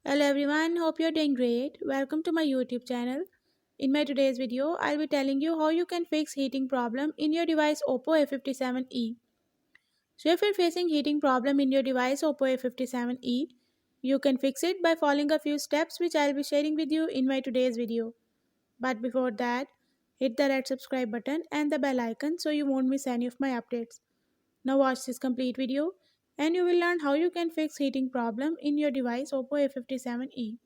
Hello everyone, hope you're doing great. Welcome to my YouTube channel. In my today's video, I'll be telling you how you can fix heating problem in your device Oppo A57e. So if you're facing heating problem in your device Oppo A57e, you can fix it by following a few steps which I'll be sharing with you in my today's video. But before that, hit the red subscribe button and the bell icon so you won't miss any of my updates. Now watch this complete video and you will learn how you can fix heating problem in your device Oppo A57e.